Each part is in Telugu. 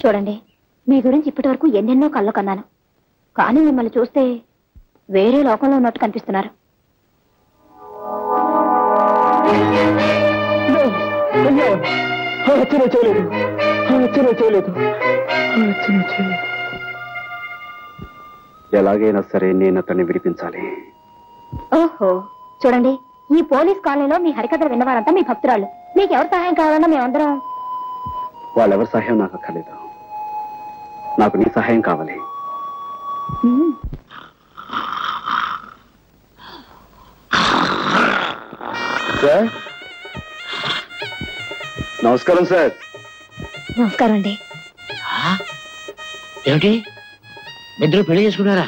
చూడండి, మీ గురించి ఇప్పటి వరకు ఎన్నెన్నో కళ్ళు కన్నాను, కానీ మిమ్మల్ని చూస్తే వేరే లోకంలో ఉన్నట్టు కనిపిస్తున్నారు. ఎలాగైనా సరే నేను అతన్ని విడిపించాలి. ఓహో, చూడండి, ఈ పోలీస్ కాలనీలో మీ హరికథలు విన్నవారంతా మీ భక్తురాళ్ళు. మీకు ఎవరు సహాయం కావాలన్నా మేమందరం. వాళ్ళెవరి సహాయం నాకు అక్కర్లేదు, నాకు నీ సహాయం కావాలి. సార్, నమస్కారం సార్. నమస్కారం అండి. ఏమిటి, ఇద్దరు పెళ్లి చేసుకున్నారా?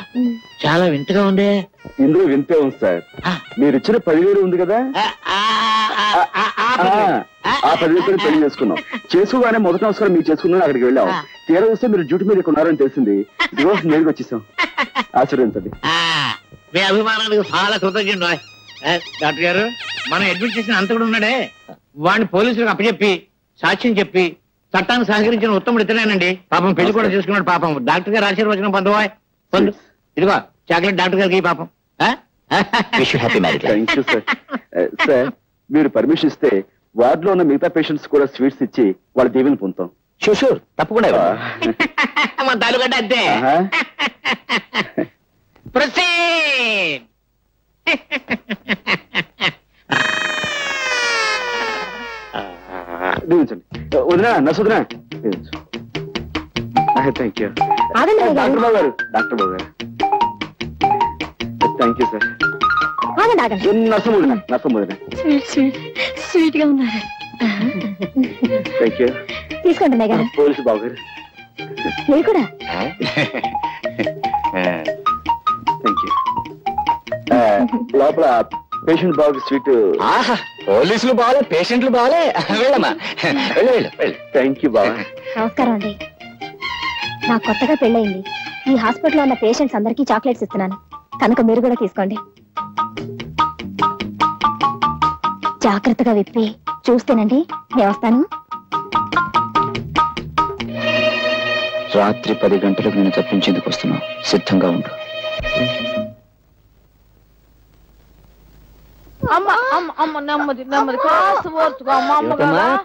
చాలా వింతగా ఉంది. ఇందులో వింతే ఉంది సార్. మీరు ఇచ్చిన 10,000 ఉంది కదా, ఆ 10,000 పెళ్లి చేసుకున్నాం. చేసుకోగానే మొదటి నమస్కారం మీరు చేసుకున్నాను, అక్కడికి వెళ్ళాం. తీరా వస్తే మీరు డ్యూటీ మీద ఉన్నారని తెలిసింది. రోజు నేరుగా వచ్చేసాం. ఆశీర్వదించండి. మీ అభిమానానికి చాలా కృతజ్ఞత. డాక్టర్ గారు, మనం అడ్మిట్ చేసిన అంత కూడా ఉన్నాడే, వాడిని పోలీసులకు అప్పచెప్పి సాక్ష్యం చెప్పి చట్టాన్ని సహకరించిన ఉత్తముడు ఇతనేనండి. పాపం పెళ్లి కూడా చేసుకున్నాడు. పాపం డాక్టర్ గారు ఆశీర్వచనం పొందవా? పొందు. ఇదిగో చాక్లెట్ డాక్టర్ గారికి పాపం. సార్, మీరు పర్మిషన్ ఇస్తే వార్డ్ లో ఉన్న మిగతా పేషెంట్స్ కూడా స్వీట్స్ ఇచ్చి వాళ్ళ దీవెని పొందుతాం. షూర్, తప్పకుండా మన తాలూకంటే అంతే. ప్రొసీడ్. వదినా, నసుదినా. థ్యాంక్ యూ డాక్టర్ బాబు గారు. డాక్టర్ బాబు గారు, థ్యాంక్ యూ సార్. నర్సం వదినా, నర్సం వదినా. స్వీట్ గా ఉన్నారు. Thank you. తీసుకోండి గారు. పోలీసు బాబు గారు మీరు కూడా. Thank you. లోపల పేషెంట్ బాబు స్వీట్. పోలీసులు బాగాలే, పేషెంట్లు బాగాలే. వెళ్ళమ్మా, వెళ్ళు. థ్యాంక్ యూ బాబా. నమస్కారం అండి. నాకు కొత్తగా పెళ్ళయింది. ఈ హాస్పిటల్లో ఉన్న పేషెంట్స్ అందరికీ చాక్లెట్స్ ఇస్తున్నాను, కనుక మీరు కూడా తీసుకోండి. జాగ్రత్తగా విప్పి చూస్తేనండి. నేను వస్తాను. రాత్రి 10 గంటలకు నేను తప్పించేందుకు వస్తున్నాను, సిద్ధంగా ఉండు.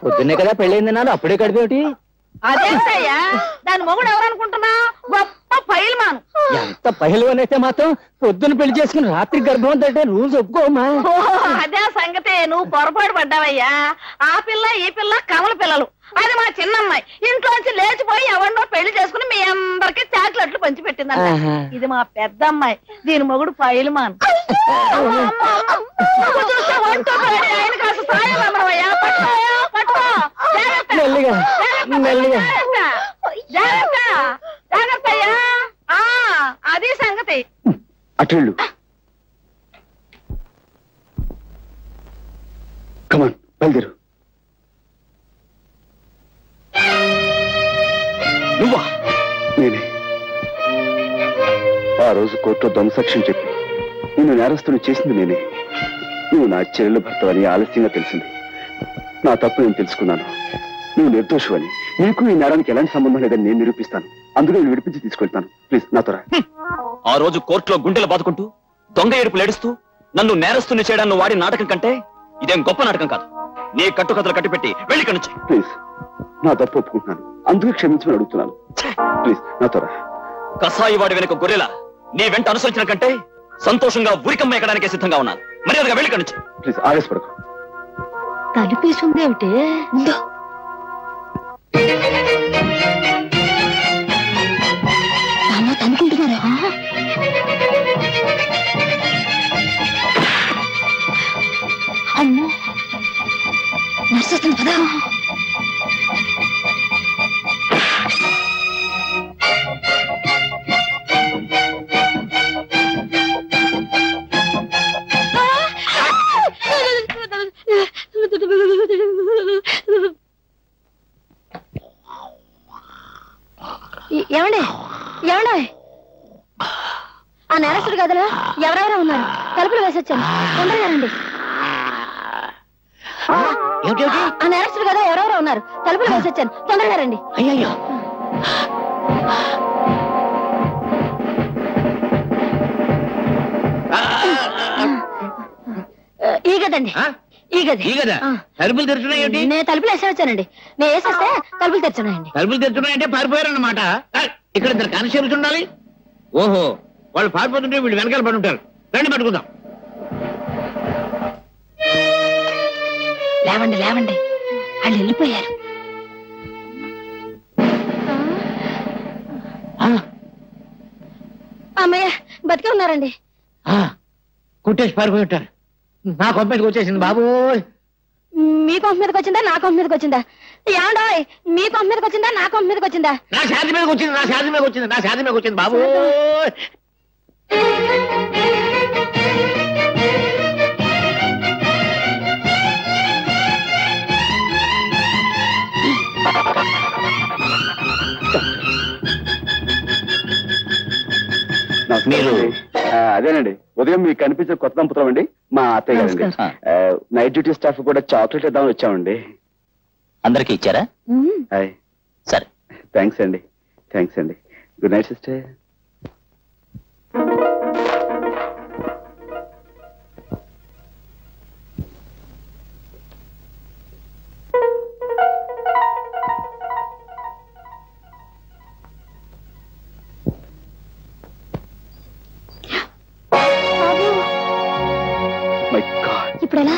పొద్దున్నే కదా పెళ్ళైంది నాన్న, అప్పుడే కడిపేటి. అదేంటయ్యా, దాని మొగుడు ఎవరనుకుంటున్నా? గొప్ప పైల్మాన్. ఎంత పైల్మాన్ అయితే మాత్రం పొద్దున్న పెళ్లి చేసుకుని రాత్రి గర్భం అంటే రూల్స్ ఒప్పుకోమా? అదే సంగతి, నువ్వు పొరపాటు పడ్డావయ్యా. ఆ పిల్ల ఈ పిల్ల కమల పిల్లలు. అది మా చిన్నమ్మాయి ఇంట్లోంచి లేచిపోయి ఎవరినో పెళ్లి చేసుకుని మీ అందరికి చాక్లెట్లు పంచి పెట్టిందంట. ఇది మా పెద్ద అమ్మాయి, దీని మొగుడు పైల్మాన్. ఆయన కాస్త సాయం అమ్మవయ్యా. పట్టుకో, జాగ్రత్త అయ్యా. అది సంగతి. అటెళ్ళు. కమాన్, బయలుదేరు. నువ్వా? నేనే. ఆ రోజు కోర్టులో దొంగసాక్ష్యం చెప్పి నిన్ను నేరస్తుని చేసింది నేనే. నువ్వు నా చెల్లెలు భర్తవని ఆలస్యంగా తెలిసింది. నా తప్పు నేను తెలుసుకున్నాను. నువ్వు నిర్దోషువని, నీకు ఈ నేరానికి ఎలాంటి సంబంధం లేదని నేను నిరూపిస్తాను. అందులో నేను విడిపించి తీసుకెళ్తాను. ప్లీజ్ నాతో రా. ఆ రోజు కోర్టులో గుండెలు బాదుకుంటూ దొంగ ఏడుపులు ఏడుస్తూ నన్ను నేరస్తుని చేయడాన్ని వాడి నాటకం కంటే ఇదేం గొప్ప నాటకం కాదు. నీ కట్టుకథలు కట్టిపెట్టి వెళ్ళి కనుంచి. ప్లీజ్, నా తప్పు ఒప్పుకుంటున్నాను, అందుకే క్షమించమని అడుగుతున్నాను. ప్లీజ్ నాతో రా. కసాయి వాడి వెనుక గొర్రెలా నీ వెంట అనుసరించిన కంటే సంతోషంగా ఉరికమ్మ ఎక్కడానికే సిద్ధంగా ఉన్నాను. మర్యాదగా వెళ్ళి కనుంచి. ప్లీజ్ ఆవేశపడకు. తలుపేసింది ఏమిటి? అనుకుంటున్నారా? అమ్మో, నర్సు వస్తుంది కదా. ఏమండి, ఏమండి, ఆ నేరస్తుడు గదిలో ఎవరెవరో ఉన్నారు. తలుపులు వేసొచ్చాను, తొందరగా రండి. ఆ నేరస్తుడు గదిలో ఎవరెవరో ఉన్నారు. తలుపులు వేసొచ్చాను, తొందరగా రండి. అయ్యో, ఈ గదండి ఈ గది. ఈ గదా? తలుపులు తెరుచున్నాయేంటి? నేను తలుపులు వేసే వచ్చానండి. నేను వేసేస్తే తలుపులు తెరుచున్నాయండి. తలుపులు తెరుచున్నాయంటే పారిపోయారన్నమాట. ఇక్కడ ఇద్దరు కానిస్టేబుల్స్ ఉండాలి. ఓహో, వాళ్ళు పారిపోతుంటే వీళ్ళు వెనకాల పడి ఉంటారు. రండి పట్టుకుందాం. లేవండి లేవండి, వాళ్ళు వెళ్ళిపోయారు. అమ్మయ్య బతికే ఉన్నారండి. కుట్టేసి పారిపోయి ఉంటారు. నా కొంప మీదకి వచ్చేసింది బాబు. మీ కొంప మీదకి వచ్చిందా నా కొంప మీదకి వచ్చిందా? ఏమండోయ్, మీ కొంప మీదకి వచ్చిందా నా కొంప మీదకి వచ్చిందా? నా శాంతి మీదకి వచ్చింది, నా శాంతి మీదకి వచ్చింది, నా శాంతి మీదకి వచ్చింది బాబు. మీరు అదేనండి, ఉదయం మీకు కనిపించే కొత్త దంపతులం అండి, మా అత్తయ్య గారండి. నైట్ డ్యూటీ స్టాఫ్ కూడా చాక్లెట్ ఇద్దామని వచ్చామండి. అందరికి ఇచ్చారా? హాయ్. సరే, థ్యాంక్స్ అండి. థ్యాంక్స్ అండి. Good night sister. ఇప్పుడు ఎలా?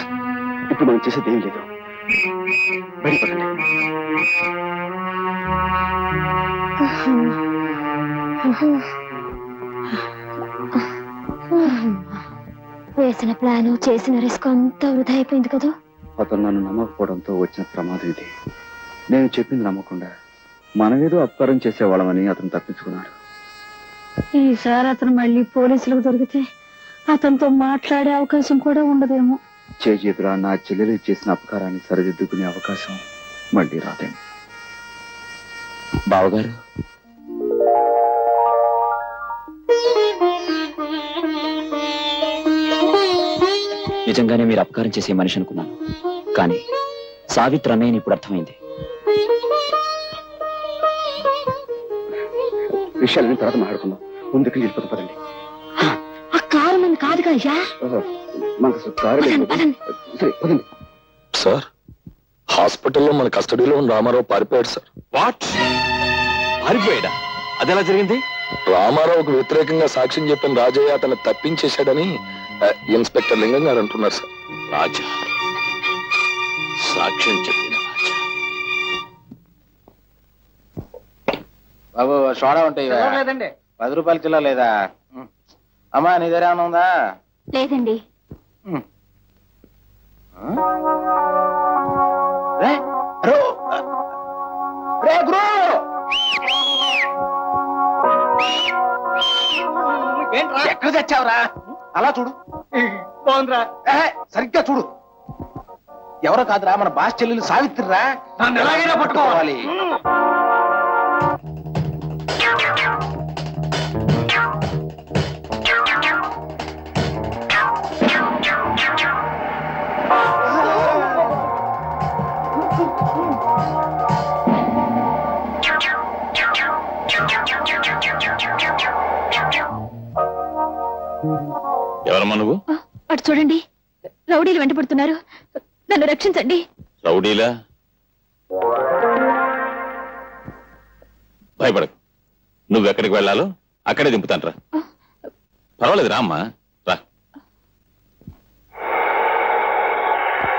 ఇప్పుడు మనం చేసేది ఏం లేదు. బయటపడండి. వేసిన ప్లాను చేసిన రిస్క్ అంతా వృధా అయిపోయింది కదా. అతను నన్ను నమ్మకపోవడంతో వచ్చిన ప్రమాదం ఇది. నేను చెప్పింది నమ్మకుండా మనమేదో అపకారం చేసేవాళ్ళమని అతను తప్పించుకున్నాడు. ఈసారి అతను మళ్ళీ పోలీసులకు దొరికితే అతనితో మాట్లాడే అవకాశం కూడా ఉండదేమో. చేజేతురా నా చెల్లెలు చేసిన అపకారాన్ని సరిదిద్దుకునే అవకాశం మళ్ళీ రాదేమో. బావగారు, నిజంగానే మీరు అపకారం చేసే మనిషి అనుకున్నాను, కానీ సావిత్రి అన్నయ్యని ఇప్పుడు అర్థమైంది. విషయాలని తర్వాత మాట్లాడుకుందాం. ముందుకు వెళ్ళిపోతాం పదండి. ఆ కారు మంది కాదుగా అయ్యా. మనకు అసలు కారు లేదు. సరే పదండి. సార్, హాస్పిటల్లో మన కస్టడీలో ఉన్న రామారావు పారిపోయాడు సార్. వాట్? పారిపోయాడా? అదెలా జరిగింది? రామారావుకు వ్యతిరేకంగా సాక్ష్యం చెప్పిన రాజయ్య అతను తప్పించేశాడని ఇన్స్పెక్టర్ లింగం గారు అంటున్నారు సార్. రాజా సాక్ష్యం చెప్పిన రాజా. బాబు సోడా ఉంటాయి లేదండి. 10 రూపాయలు కిలో లేదా? అమ్మా నీ దగ్గర ఏమైనా ఉందా? లేదండి. ఎక్కడ తెచ్చావురా? అలా చూడు. బాగుందిరా. సరిగ్గా చూడు. ఎవరో కాదురా, మన బాస్ చెల్లెలు సావిత్రిరా. నన్ను ఎలాగైనా పట్టుకోవాలి. ఎవరమ్మా నువ్వు? అటు చూడండి, రౌడీలు వెంటపడుతున్నారు. నన్ను రక్షించండి. రౌడీలా? భయపడకు, నువ్వెక్కడికి వెళ్ళాలో అక్కడే దింపుతాను రా. పర్వాలేదు రా అమ్మా, రా.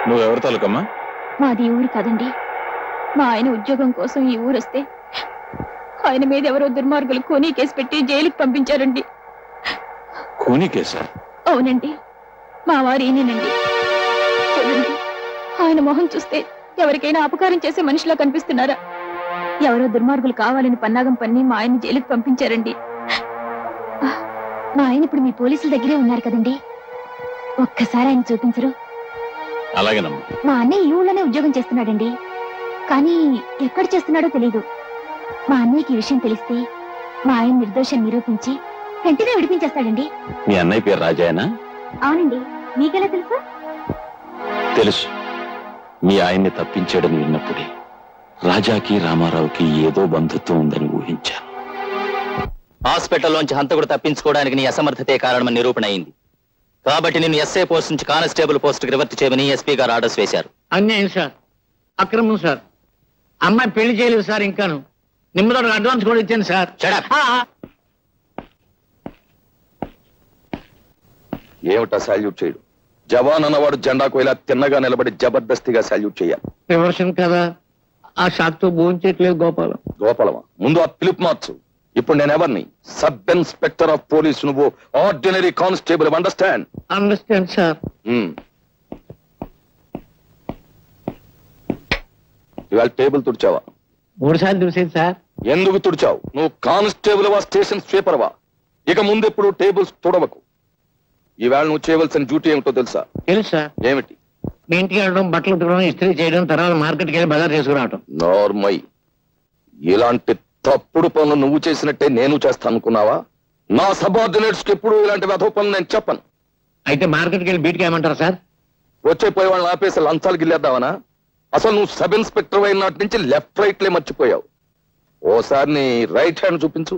నువ్వెవరి తాలూకమ్మా? మాది ఈ ఊరు కాదండి. మా ఆయన ఉద్యోగం కోసం ఈ ఊరు వస్తే ఆయన మీద ఎవరో దుర్మార్గులు కూనీ కేసు పెట్టి జైలుకి పంపించారండి. కూనీ కేసా? అవునండి, మా వారు ఈయనండి. చూడండి, ఆయన మొహం చూస్తే ఎవరికైనా అపకారం చేసే మనిషిలా కనిపిస్తున్నారా? ఎవరో దుర్మార్గులు కావాలని పన్నాగం పన్ని మా ఆయన జైలుకి పంపించారండి. మా ఆయన ఇప్పుడు మీ పోలీసుల దగ్గరే ఉన్నారు కదండి, ఒక్కసారి ఆయన చూపించరు? అలాగేనమ్మా. మా అన్నయ్య ఈ ఊళ్ళోనే ఉద్యోగం చేస్తున్నాడండి, కానీ ఎక్కడ చేస్తున్నాడో తెలీదు. మా అన్నయ్యకి ఈ విషయం తెలిస్తే మా ఆయన నిర్దోషం నిరూపించి వెంటనే విడిపించేస్తాడండి. మీ అన్నయ్య పేరు రాజాయనా? అవునండి. మీకెలా తెలుసు? తెలుసు. మీ ఆయన్ని తప్పించాడని విన్నప్పుడే రాజాకి రామారావుకి ఏదో బంధుత్వం ఉందని ఊహించాను. హాస్పిటల్లోంచి హంతకుడు తప్పించుకోవడానికి నీ అసమర్థతే కారణమని నిరూపణ అయింది. కాబట్టి నిన్ను ఎస్ఐ పోస్ట్ నుంచి కానిస్టేబుల్ పోస్టుకి రివర్ట్ చేయమని ఎస్పీ గారు ఆర్డర్స్ వేశారు. అన్యాయం సార్, అక్రమం సార్. అమ్మాయి పెళ్లి చేయలేదు సార్, ఇంకాను నిమ్మతో అడ్వాన్స్ కూడా ఇచ్చాను సార్. ఏమిటా సాల్యూట్ చేయడు? జవాన్ అన్నవాడు జెండాకు ఇలా తిన్నగా నిలబడి జబర్దస్తిగా సాల్యూట్ చేయాలి. రివర్షన్ కదా, ఆ షాక్ తో భోంచేయట్లేదు గోపాలం. గోపాలమా? ముందు ఆ పిలుపు మార్చు. ఇప్పుడు నేనెవరిని? సబ్ ఇన్స్పెక్టర్ ఆఫ్ పోలీస్, నువ్వు ordinary constable. Understand? Understand sir. ఇవాళ టేబుల్ తుడిచావా? 3 సార్లు చూసేది సార్. ఎందుకు తుడిచావు? నువ్వు కానిస్టేబుల్ వా, స్టేషన్ స్వీపర్ వా? ఇక ముందెప్పుడు టేబుల్స్ తుడవకు. ఈవేళ నువ్వు చేయవలసిన డ్యూటీ ఏమిటో తెలుసా? తెలుసా? ఏమిటి? మీ ఇంటికి వెళ్ళడం, బట్టలు ఉతకడం, ఇస్త్రీ చేయడం, తర్వాత మార్కెట్కి వెళ్ళి బజార్ చేసుకురావటం. నార్మై. ఇలాంటి తప్పుడు పనులు నువ్వు చేసినట్టే నేను చేస్తాను అనుకున్నావా? నా సబార్డినేట్స్ కి ఎప్పుడు ఇలాంటి వెధవ పనులు నేను చెప్పను. అయితే మార్కెట్కి వెళ్ళి బీట్కి ఏమంటారు సార్? వచ్చే పోయి వాళ్ళని ఆపేసి లంచాలు గిల్లేద్దామనా? అసలు నువ్వు సబ్ ఇన్స్పెక్టర్ అయిన నాటి నుంచి లెఫ్ట్ రైట్లే మర్చిపోయావు. ఓసారి నీ రైట్ హ్యాండ్ చూపించు.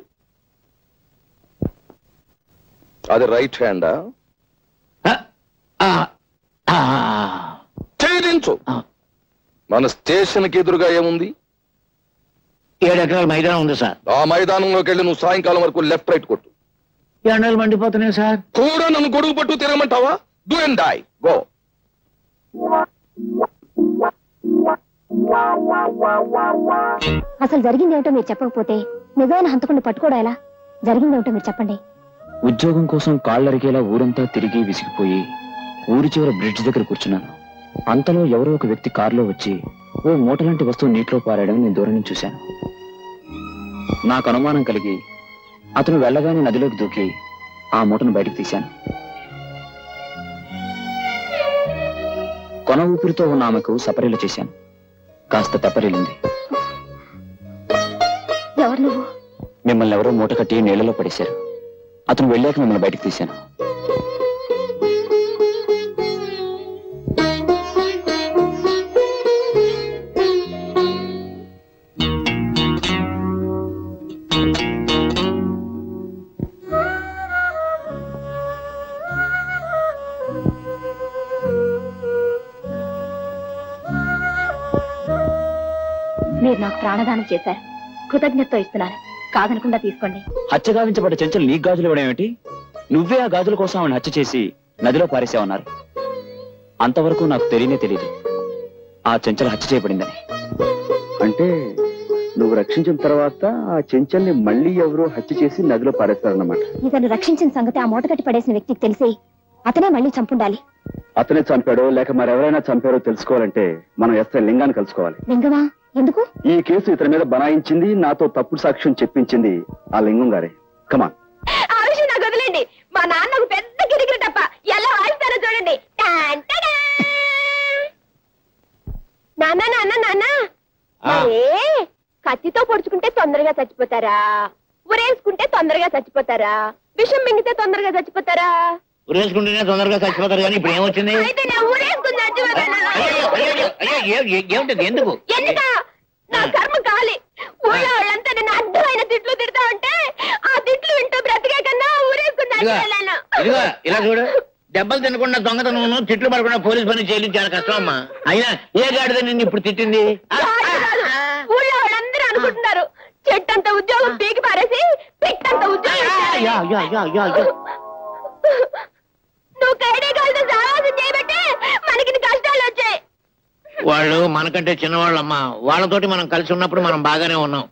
అది రైట్ హ్యాండా? చేయించు. మన స్టేషన్ కి ఎదురుగా ఏముంది? 7 ఎకరాల మైదానం ఉంది సార్. ఆ మైదానంలోకి వెళ్ళి నువ్వు సాయంకాలం వరకు లెఫ్ట్ రైట్ కొట్టు. ఎండలు మండిపోతున్నాయి సార్. కూడా నన్ను గొడుగు పట్టు తిరగమంటావా? Do and die, go. అసలు జరిగిందేమిటో మీరు చెప్పకపోతే నిజమైన హంతకుండా పట్టుకోవడం ఎలా? జరిగిందేమిటో మీరు చెప్పండి. ఉద్యోగం కోసం కాళ్ళరిగేలా ఊరంతా తిరిగి విసిగిపోయి ఊరి చివర బ్రిడ్జ్ దగ్గర కూర్చున్నాను. అంతలో ఎవరో ఒక వ్యక్తి కారులో వచ్చి ఓ మూటలాంటి వస్తువు నీటిలో పారాయడం నేను దూరం నుంచి చూశాను. నాకు అనుమానం కలిగి అతను వెళ్ళగానే నదిలోకి దూకి ఆ మూటను బయటకు తీశాను. కొన ఊపిరితో ఉన్న ఆమెకు సపరీలు చేశాను. కాస్త తెప్పరిల్లింది. ఎవరు నువ్వు? మిమ్మల్ని ఎవరో మూట కట్టి నీళ్లలో పడేశారు. అతను వెళ్ళాక మిమ్మల్ని బయటకు తీశాను. మీరు నాకు ప్రాణదానం చేశారు. కృతజ్ఞతతో ఇస్తున్నాను. కాదనకుండా తీసుకోండి. హత్య గావించబడ్డ చెంచలు నీకు గాజులు ఇవ్వడం ఏమిటి? నువ్వే ఆ గాజుల కోసం ఆమెను హత్య చేసి నదిలో పారేసావన్నారు. అంతవరకు నాకు తెలియదు ఆ చెంచలు హత్య చేయబడిందని. అంటే నువ్వు రక్షించిన తర్వాత ఆ చెంచల్ని మళ్ళీ ఎవరో హత్య చేసి నదిలో పారేస్తారన్నమాట. ఇతను రక్షించిన సంగతి ఆ మూట కట్టి పడేసిన వ్యక్తికి తెలిసి అతనే మళ్ళీ చంపుండాలి. అతనే చంపాడో లేక మరెవరైనా చంపారో తెలుసుకోవాలంటే మనం ఎస్ఐ లింగాన్ని కలుసుకోవాలి. లింగమా? ఎందుకు? ఈ కేసు ఇతని మీద బనాయించింది, నాతో తప్పుడు సాక్ష్యం చెప్పించింది ఆ లింగం గారే. కమాన్. ఆ విషయం నాకు వదిలేండి. మా నాన్నకు పెద్ద కిరికిరి తప్ప ఎలా వాయిస్తారో చూడండి. నాన్న నాన్న నాన్న, కత్తితో పొడుచుకుంటే తొందరగా చచ్చిపోతారా? ఉరేసుకుంటే తొందరగా చచ్చిపోతారా? విషం మింగితే తొందరగా చచ్చిపోతారా? ఉరేసుకుంటేనే తొందరగా చచ్చిపోతారు. కానీ ఇప్పుడు ఏమొచ్చింది? అయితే నేను ఊరేసుకుని చచ్చిపోతాను. ఏమిటది? ఎందుకు? ఎందుక? నా కర్మ కాలి. ఊళ్ళో వాళ్ళంతా నేను అడ్డమైన తిట్లు తిడతా ఉంటే ఆ తిట్లు వింటూ బ్రతికే కన్నా ఊరేసుకుని చచ్చిపోయాను. ఇదిగో ఇలా చూడు, దెబ్బలు తినకుండా దొంగతనం, తిట్లు పడకుండా పోలీస్ పని చేయడం చాలా కష్టం అమ్మా. అయినా ఏ గాడిద నిన్ను ఇప్పుడు తిట్టింది? ఊళ్ళో వాళ్ళందరూ అనుకుంటున్నారు చెట్టంత ఉద్యోగం పీకి పారేసి పిట్టంత ఉద్యోగం. నువ్వు కైడేగాలతో సావాసం చేయబట్టే మనకి కష్టాలు వచ్చాయి. వాళ్ళు మనకంటే చిన్నవాళ్ళమ్మా. వాళ్ళతోటి మనం కలిసి ఉన్నప్పుడు మనం బాగానే ఉన్నాం.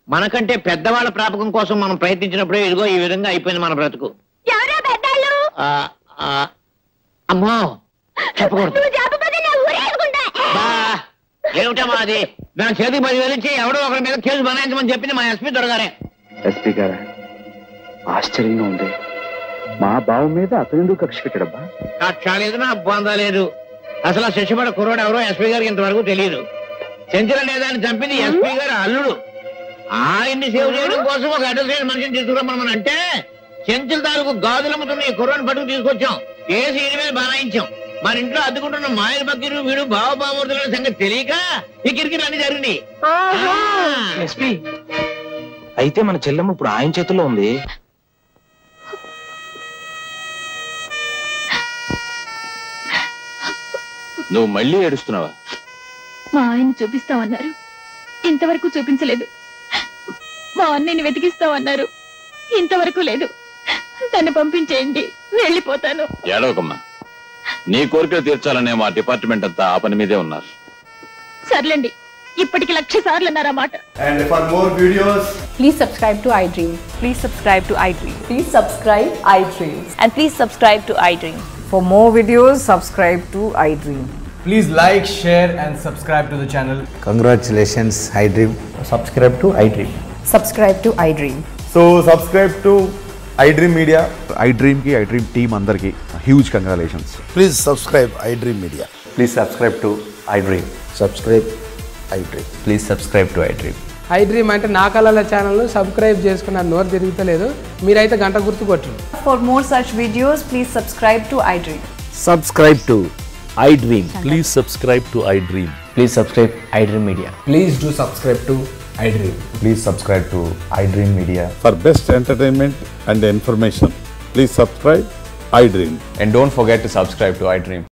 మనకంటే పెద్దవాళ్ళ ప్రాపకం కోసం మనం ప్రయత్నించినప్పుడే ఇదిగో ఈ విధంగా అయిపోయింది మన బ్రతుకు. ఎవరో పెద్దాళ్ళు? అమ్మో చెప్పకూడదు. నువ్వు చెప్పకపోతే నేను ఊరేసుకుంటా. ఏమిటమ్మా అది? నా చేతికి 10,000 ఇచ్చి ఎవడో ఒకరి మీద కేసు బనాయించమని చెప్పింది మా ఎస్పీ దొరగారే. ఎస్పీ గారా, ఆశ్చర్యంగా ఉంది. మా బావ మీద అతను ఎందుకు కక్ష పెట్టాడబ్బా? కక్ష లేదు, నా బొంద లేదు. అసలు ఆ శశిపడ కుర్రాడు ఎవరో ఎస్పీ గారికి ఇంతవరకు తెలియదు. చెంచల నేదాన్ని చంపింది ఎస్పీ గారు అల్లుడు. ఆయన్ని సేవ్ చేయడం కోసం ఒక అడ్రస్ మనిషిని తీసుకురమ్మని అంటే చెంచల తాలూకు గాజులమ్ముతున్న ఈ కుర్రాన్ని పట్టుకు తీసుకొచ్చాం. కేసు ఈయన మీద బనాయించాం. మన ఇంట్లో అద్దుకుంటున్న మాయల బకీరు వీడు బావబామూర్తుల సంగతి తెలియక ఈ కిరికిరి అన్ని జరిగింది. ఎస్పీ అయితే మన చెల్లెమ్మ ఇప్పుడు ఆయన చేతుల్లో ఉంది. నువ్వు మళ్ళీ ఏడుస్తున్నావా? మా ఆయన చూపిస్తామన్నారు, ఇంతవరకు చూపించలేదు. మా అన్నయ్యని వెతికిస్తామన్నారు, ఇంతవరకు లేదు. తను పంపించేయండి, వెళ్ళిపోతాను. ఏడవకమ్మా, నీ కోరికలు తీర్చాలనే మా డిపార్ట్మెంట్ అంతా ఆ పని మీదే ఉన్నారు. సర్లేండి, ఇప్పటికి 1,00,000 సార్లు అన్నారు ఆ మాట. And for more videos, Please subscribe to iDream. Please subscribe to iDream. Please subscribe iDream. And please subscribe to iDream. For more videos, subscribe to iDream. please like, share and subscribe to the channel. Congratulations, iDream. Subscribe to iDream. Subscribe to iDream. So subscribe to iDream Media. iDream కి iDream టీమ్ అందరికి huge congratulations. Please subscribe iDream Media. Please subscribe to iDream. Subscribe iDream. Please subscribe to iDream. iDream అంటే నా కళల ఛానల్ సబ్స్క్రైబ్ చేసుకున్న నోరు తిరుగుతలేదు. మీరైతే గంట గుర్తు కొట్టండి. For more such videos, please subscribe to iDream. Subscribe to iDream. Please subscribe to iDream. Please subscribe iDream Media. Please do subscribe to iDream. Please subscribe to iDream Media. For best entertainment and information, please subscribe iDream. And don't forget to subscribe to iDream.